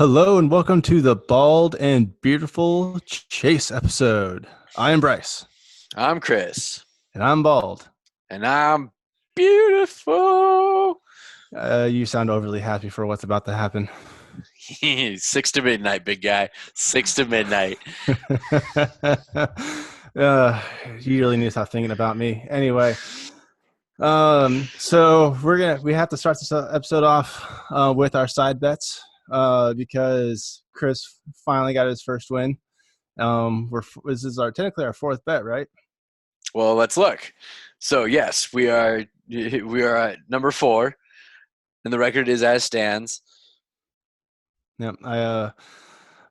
Hello and welcome to the Bald and Beautiful Chase episode. I am Bryce. I'm Chris. And I'm bald. And I'm beautiful. You sound overly happy for what's about to happen. 6 to midnight, big guy. 6 to midnight. You really need to stop thinking about me. Anyway, so we have to start this episode off with our side bets because Chris finally got his first win. This is technically our fourth bet, right? Well, let's look. So yes, we are at number 4, and the record is as stands. Yep, I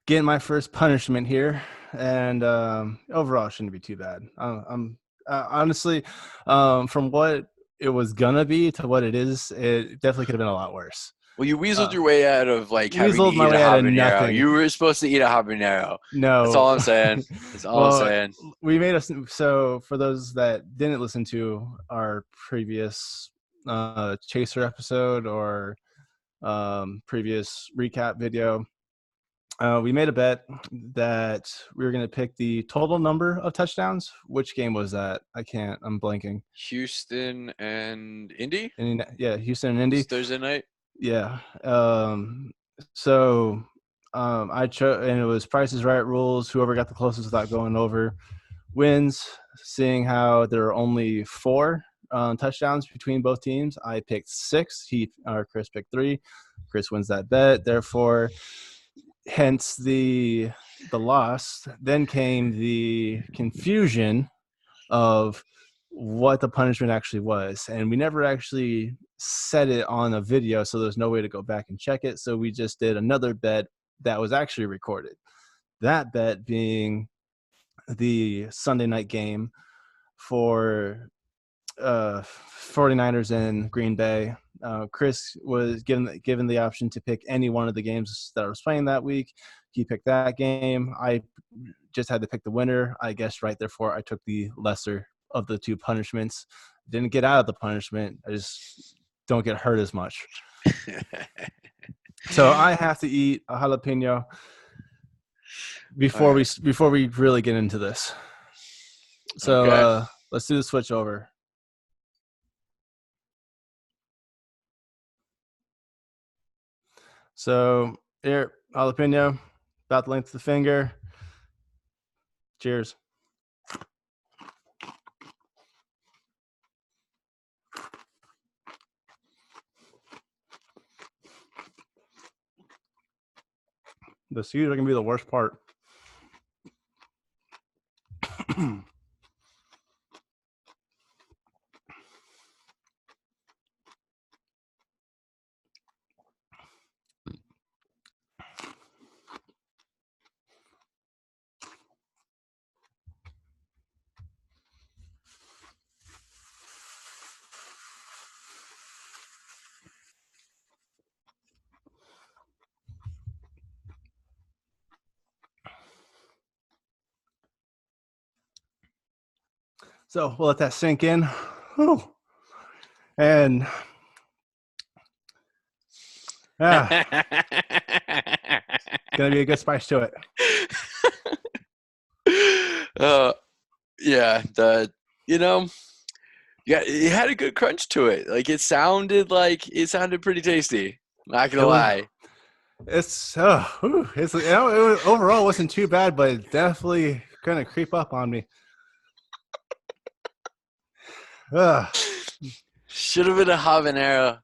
getting my first punishment here, and overall it shouldn't be too bad. I'm honestly, from what it was gonna be to what it is, it definitely could have been a lot worse. Well, you weaseled your way out of having to eat my a way out of habanero. nothing. You were supposed to eat a habanero. No, that's all I'm saying. That's all I'm saying. We made us so for those that didn't listen to our previous chaser episode or previous recap video. We made a bet that we were going to pick the total number of touchdowns. Which game was that? I'm blanking. Houston and Indy? Yeah, Houston and Indy. It's Thursday night? Yeah. I chose, and it was Price is Right rules. Whoever got the closest without going over wins. Seeing how there are only 4 touchdowns between both teams, I picked 6. Chris picked 3. Chris wins that bet. Therefore, hence the loss. Then came the confusion of what the punishment actually was, and we never actually set it on a video, so there's no way to go back and check it. So we just did another bet that was actually recorded. That bet being the Sunday night game for 49ers and Green Bay. Chris was given the option to pick any one of the games that I was playing that week. He picked that game. I just had to pick the winner. I guessed right, therefore I took the lesser of the 2 punishments. Didn't get out of the punishment. I just don't get hurt as much. So I have to eat a jalapeno before we really get into this. So okay. Let's do the switch over. So here, jalapeno, about the length of the finger. Cheers. The seeds are going to be the worst part. So we'll let that sink in. Whew. And gonna be a good spice to it. Yeah, it had a good crunch to it. Like it sounded pretty tasty. Not gonna lie. It's overall wasn't too bad, but it definitely kind of creep up on me. Should have been a habanero.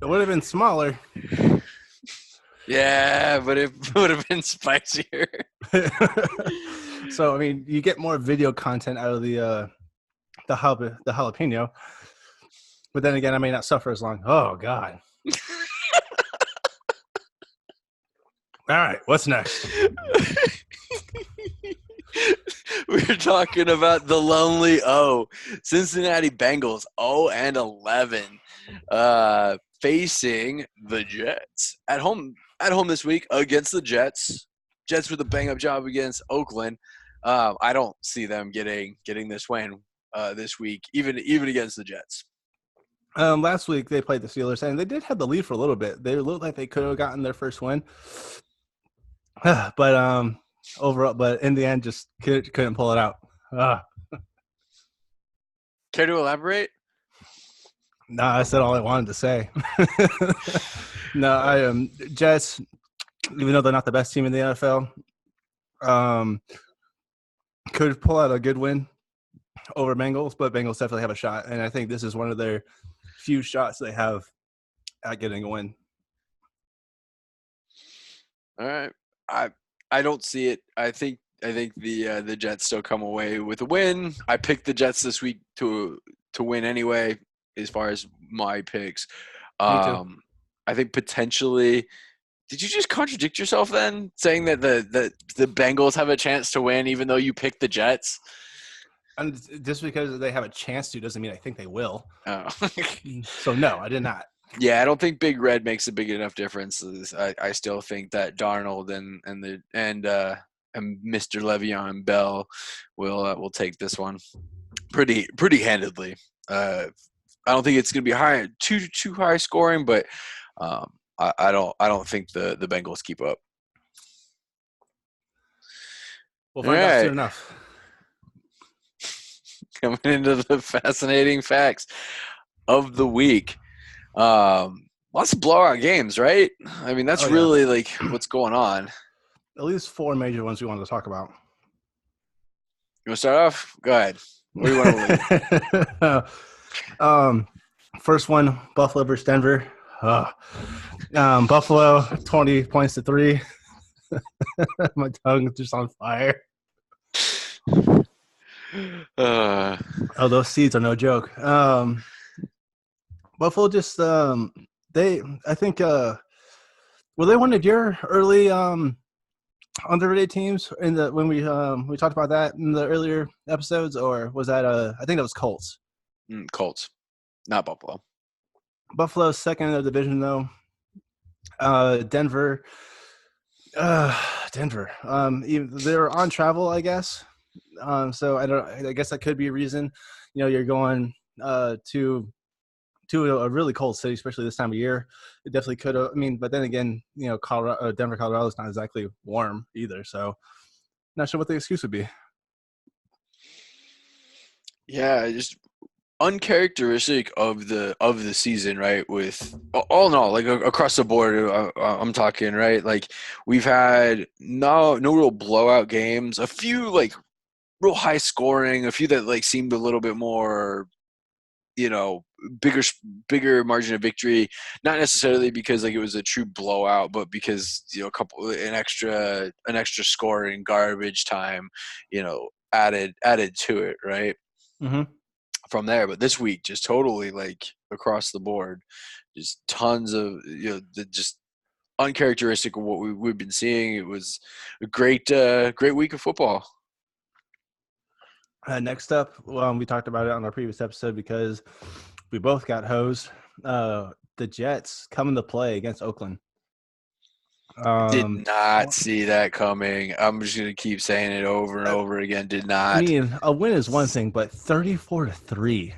It would have been smaller. Yeah, but it would have been spicier. So I mean, you get more video content out of the jalapeno, but then again, I may not suffer as long. Oh God. All right, what's next? We're talking about the lonely Cincinnati Bengals 0-11, facing the Jets at home this week against the Jets. Jets with a bang-up job against Oakland. I don't see them getting this win this week, even against the Jets. Last week they played the Steelers, and they did have the lead for a little bit. They looked like they could have gotten their first win, but overall, but in the end, just couldn't pull it out. Care to elaborate? No, I said all I wanted to say. No, I am Jets, even though they're not the best team in the NFL, could pull out a good win over Bengals, but Bengals definitely have a shot, and I think this is one of their few shots they have at getting a win. All right, I don't see it. I think the Jets still come away with a win. I picked the Jets this week to win anyway, as far as my picks. Me too. I think potentially. Did you just contradict yourself then, saying that the Bengals have a chance to win even though you picked the Jets? And just because they have a chance to doesn't mean I think they will. Oh. So no, I did not. Yeah, I don't think Big Red makes a big enough difference. I still think that Darnold and Mr. Le'Veon Bell will take this one pretty handedly. I don't think it's going to be too high scoring, but I don't think the Bengals keep up. We'll find out soon enough. Coming into the fascinating facts of the week. Lots of blowout games, right? I mean, that's really like what's going on. At least 4 major ones we wanted to talk about. You want to start off? Go ahead. What do you want to lead? First one, Buffalo versus Denver. Buffalo, 20 points to 3. My tongue is just on fire. Those seeds are no joke. Buffalo just were they one of your early underrated teams when we talked about that in the earlier episodes, or was that I think that was Colts. Colts, not Buffalo. Buffalo's second in the division though. Denver. They're on travel, I guess. So I guess that could be a reason. You're going to a really cold city, especially this time of year. It definitely could have. I mean, but then again, Denver, Colorado is not exactly warm either. So, not sure what the excuse would be. Yeah, just uncharacteristic of the season, right? With all in all, like across the board, I'm talking, right? Like we've had no real blowout games, a few like real high scoring, a few that like seemed a little bit more, bigger margin of victory, not necessarily because like it was a true blowout, but because an extra score in garbage time, added to it, right? Mm-hmm. From there. But this week, just totally like across the board, just tons of just uncharacteristic of what we've been seeing. It was a great week of football. Next up, we talked about it on our previous episode because we both got hosed. The Jets come into play against Oakland. Did not see that coming. I'm just going to keep saying it over and over again. Did not. I mean, a win is one thing, but 34-3.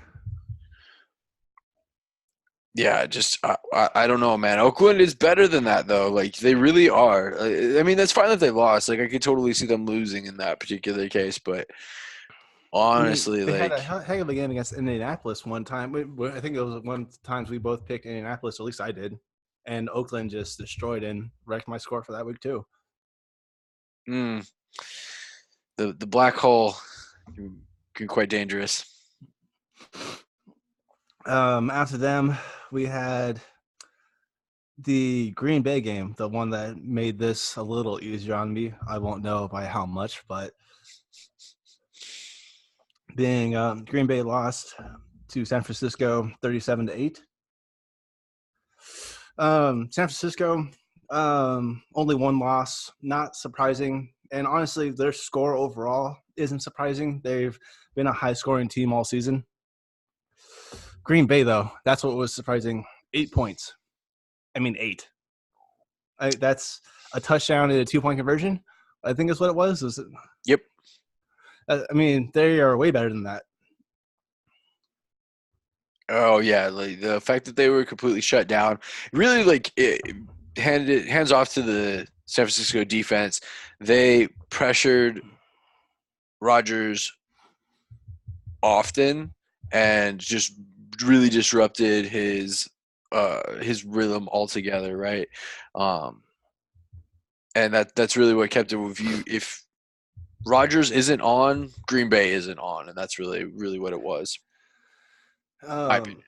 Yeah, just I don't know, man. Oakland is better than that, though. Like they really are. I mean, that's fine that they lost. Like I could totally see them losing in that particular case, but honestly, they like had a heck of a game against Indianapolis one time. I think it was one of the times we both picked Indianapolis, at least I did, and Oakland just destroyed and wrecked my score for that week too. The black hole can be quite dangerous. After them, we had the Green Bay game, the one that made this a little easier on me. I won't know by how much, but being Green Bay lost to San Francisco 37-8. San Francisco, only one loss, not surprising. And honestly, their score overall isn't surprising. They've been a high-scoring team all season. Green Bay, though, that's what was surprising. 8 points. I mean, 8. That's a touchdown and a 2-point conversion, I think is what it was. Yep. I mean, they are way better than that. Oh yeah, like the fact that they were completely shut down, really like hands off to the San Francisco defense. They pressured Rodgers often and just really disrupted his rhythm altogether, right? Um, and that's really what kept it with you. If Rodgers isn't on, Green Bay isn't on, and that's really what it was. My Um, opinion.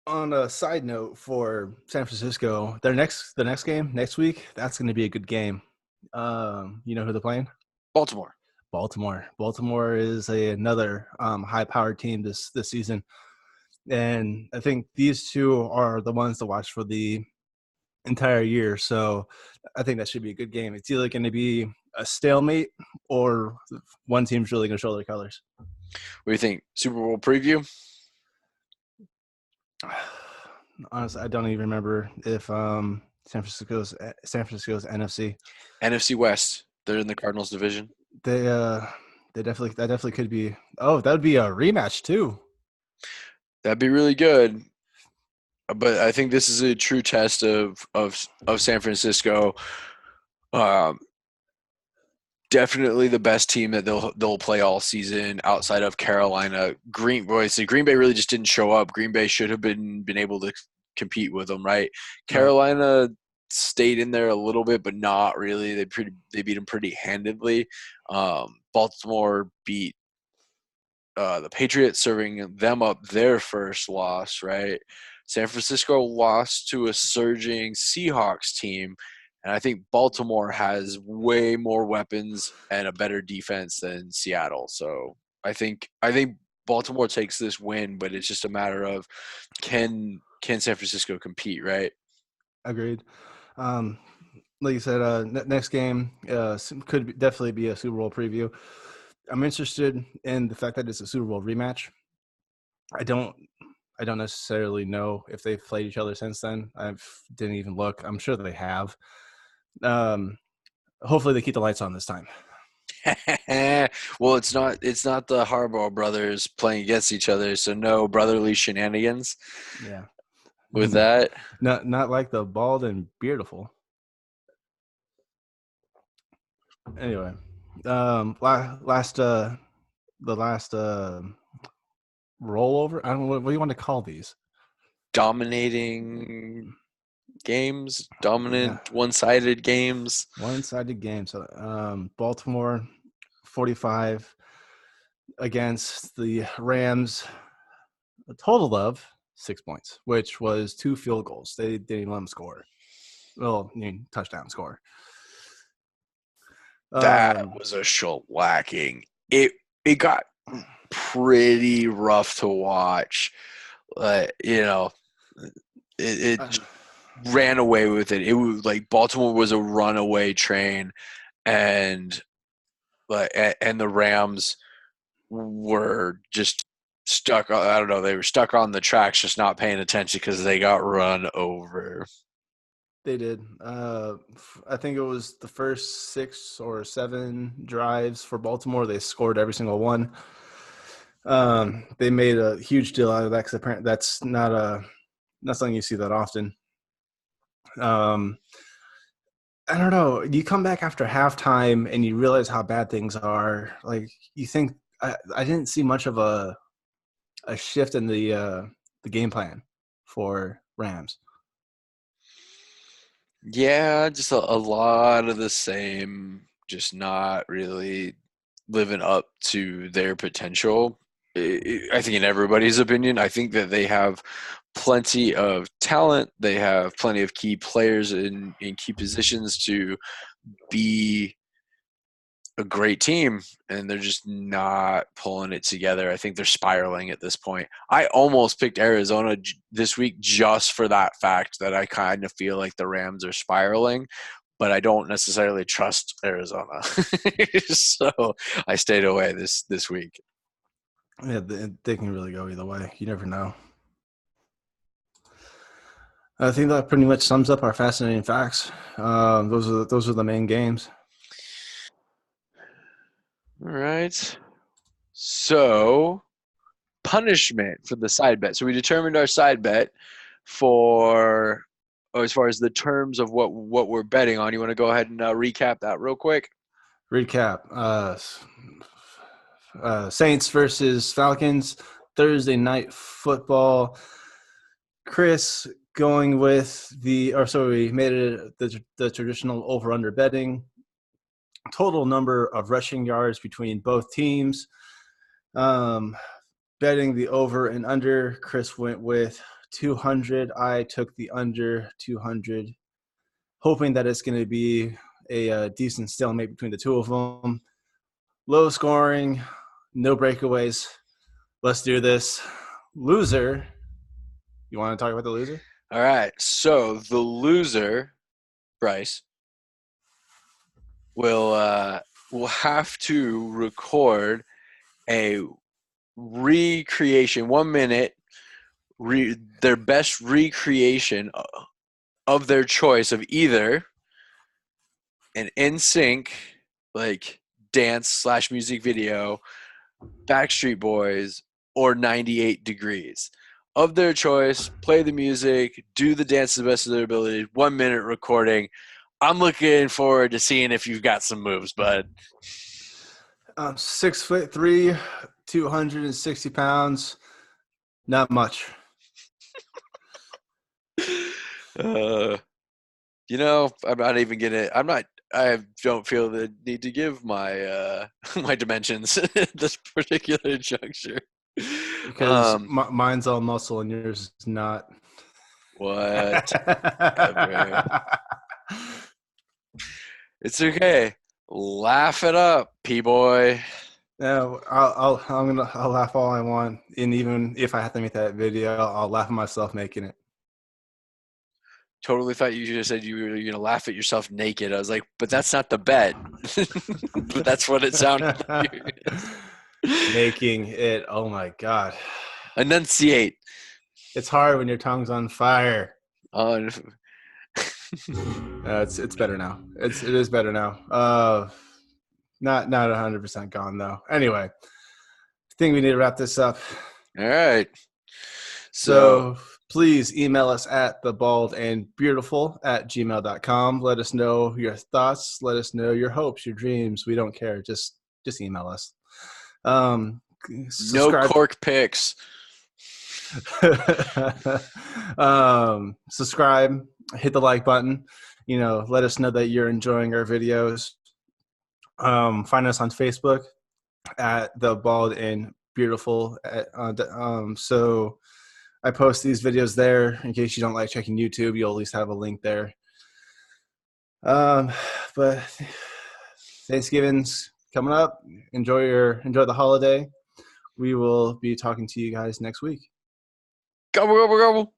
on a side note for San Francisco, the next game next week, that's going to be a good game. You know who they're playing? Baltimore. Baltimore. Baltimore is another high-powered team this season, and I think these two are the ones to watch for the entire year. So I think that should be a good game. It's either going to be a stalemate or one team's really going to show their colors. What do you think? Super Bowl preview? Honestly, I don't even remember if San Francisco's NFC. NFC West. They're in the Cardinals division. They they definitely that definitely could be. Oh, that would be a rematch too. That'd be really good. But I think this is a true test of San Francisco. Um, Definitely the best team that they'll play all season outside of Carolina. Green Bay really just didn't show up. Green Bay should have been able to compete with them, right? Right. Carolina stayed in there a little bit, but not really. They beat them pretty handedly. Baltimore beat the Patriots, serving them up their first loss, right? San Francisco lost to a surging Seahawks team, and I think Baltimore has way more weapons and a better defense than Seattle. So I think Baltimore takes this win, but it's just a matter of can San Francisco compete, right? Agreed. Um, like you said, next game definitely be a Super Bowl preview. I'm interested in the fact that it's a Super Bowl rematch. I don't I don't necessarily know if they've played each other since then. I didn't even look. I'm sure they have. Um, hopefully they keep the lights on this time. Well, it's not the Harbaugh brothers playing against each other, so no brotherly shenanigans Yeah. with that. Not like the bald and beautiful. Anyway, last the last rollover. I don't know what do you want to call these. Dominating games, Yeah, dominant one-sided games. one-sided game. So Baltimore 45 against the Rams, a total of 6 points, which was two field goals. They didn't even let them score. Well, I mean, touchdown score. That Um, was a shellacking. It got pretty rough to watch. You know, it ran away with it. It was like Baltimore was a runaway train, and and the Rams were just stuck. I don't know. They were stuck on the tracks, just not paying attention because they got run over. they did. I think it was the first 6 or 7 drives for Baltimore. They scored every single one. They made a huge deal out of that because apparently not something you see that often. Um, I don't know. You come back after halftime and you realize how bad things are. Like you think I didn't see much of a shift in the game plan for Rams. Yeah, just a lot of the same, just not really living up to their potential. I think, in everybody's opinion, I think that they have plenty of talent. They have plenty of key players in key positions to be a great team, and they're just not pulling it together. I think they're spiraling at this point. I almost picked Arizona this week just for that fact that I kind of feel like the Rams are spiraling, but I don't necessarily trust Arizona. So I stayed away this week. Yeah, they can really go either way. You never know. I think that pretty much sums up our fascinating facts. Those are the main games. All right. So punishment for the side bet. So we determined our side bet as far as the terms of what we're betting on. You want to go ahead and recap that real quick? Recap. Saints versus Falcons, Thursday night football. Chris going with we made it the traditional over-under betting. Total number of rushing yards between both teams. Betting the over and under, Chris went with 200. I took the under 200, hoping that it's going to be a decent stalemate between the two of them. Low scoring, no breakaways. Let's do this. Loser. You want to talk about the loser? All right. So the loser, Bryce, will have to record a recreation, 1 minute, their best recreation of their choice of either an NSYNC like dance / music video, Backstreet Boys, or 98 Degrees. Of their choice, play the music, do the dance to the best of their ability, 1 minute recording. I'm looking forward to seeing if you've got some moves, bud. 6'3", 260 pounds. Not much. I'm not even gonna. I don't feel the need to give my my dimensions at this particular juncture. Because mine's all muscle and yours is not. What? It's okay. Laugh it up, P-boy. No, I'll laugh all I want, and even if I have to make that video, I'll laugh at myself making it. Totally thought you just said you were going to laugh at yourself naked. I was like, but that's not the bet. But that's what it sounded like. Making it. Oh my God. Enunciate. It's hard when your tongue's on fire. It's better now. It is better now. Not 100% gone though. Anyway, I think we need to wrap this up. All right. So please email us at thebaldandbeautiful@gmail.com. Let us know your thoughts. Let us know your hopes, your dreams. We don't care. Just email us. No cork picks. Subscribe, hit the like button. Let us know that you're enjoying our videos. Find us on Facebook at The Bald and Beautiful. So I post these videos there in case you don't like checking YouTube. You'll at least have a link there. But Thanksgiving's coming up. Enjoy the holiday. We will be talking to you guys next week. Gobble, gobble, gobble.